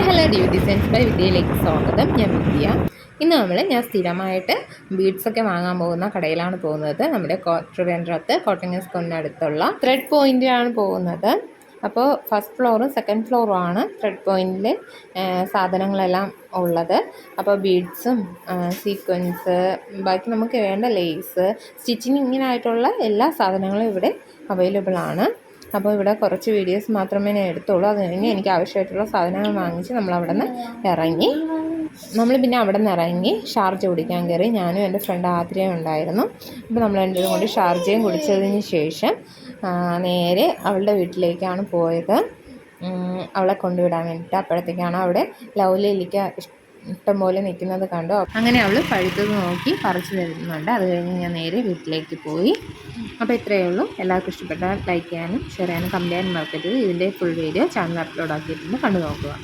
Hi hello dew designs by വിദ്യയിലേക്ക് സ്വാഗതം. ഞാൻ വിദ്യ. ഇന്ന് ഞാൻ സ്ഥിരമായിട്ട് ബീഡ്സൊക്കെ വാങ്ങാൻ പോകുന്ന കടയിലാണ് പോകുന്നത്. നമ്മുടെ ട്രിവാൻഡ്രത്ത് കോട്ടങ്ങൽ സ്കൂളിനടുത്തുള്ള ത്രെഡ് പോയിൻ്റിലാണ് പോകുന്നത്. അപ്പോൾ ഫസ്റ്റ് ഫ്ലോറും സെക്കൻഡ് ഫ്ലോറും ആണ് ത്രെഡ് പോയിൻറ്റിൽ സാധനങ്ങളെല്ലാം ഉള്ളത്. അപ്പോൾ ബീഡ്സും സീക്വൻസ്, ബാക്കി നമുക്ക് വേണ്ട ലേസ്, സ്റ്റിച്ചിങ്ങിനായിട്ടുള്ള എല്ലാ സാധനങ്ങളും ഇവിടെ അവൈലബിൾ ആണ്. അപ്പോൾ ഇവിടെ കുറച്ച് വീഡിയോസ് മാത്രമേ ഞാൻ എടുത്തുള്ളൂ. അത് കഴിഞ്ഞ് എനിക്ക് ആവശ്യമായിട്ടുള്ള സാധനങ്ങൾ വാങ്ങിച്ച് നമ്മളവിടെ നിന്ന് ഇറങ്ങി. പിന്നെ അവിടെ നിന്ന് ഇറങ്ങി ഷാർജ കുടിക്കാൻ കയറി. ഞാനും എൻ്റെ ഫ്രണ്ട് ആതിരയും ഉണ്ടായിരുന്നു. അപ്പോൾ നമ്മൾ രണ്ടുപേരും കൊണ്ട് ഷാർജയും കുടിച്ചതിന് ശേഷം നേരെ അവളുടെ വീട്ടിലേക്കാണ് പോയത്, അവളെ കൊണ്ടുവിടാൻ വേണ്ടിയിട്ട്. അപ്പോഴത്തേക്കാണ് അവിടെ ലൗലിക്ക് ഇഷ്ടം പോലെ നിൽക്കുന്നത് കണ്ടു. അങ്ങനെ അവൾ പഴുത്തത് നോക്കി പറിച്ചു തരുന്നുണ്ട്. അത് കഴിഞ്ഞ് ഞാൻ നേരെ വീട്ടിലേക്ക് പോയി. അപ്പോൾ ഇത്രയേ ഉള്ളൂ. എല്ലാവർക്കും ഇഷ്ടപ്പെട്ടാൽ ലൈക്ക് ചെയ്യാനും ഷെയർ ചെയ്യാനും കമൻറ്റ് ചെയ്യാനും മറക്കരുത്. ഇതിൻ്റെ ഫുൾ വീഡിയോ ചാനൽ അപ്ലോഡ് ആക്കിയിട്ടുണ്ട്, കണ്ടു നോക്കുക.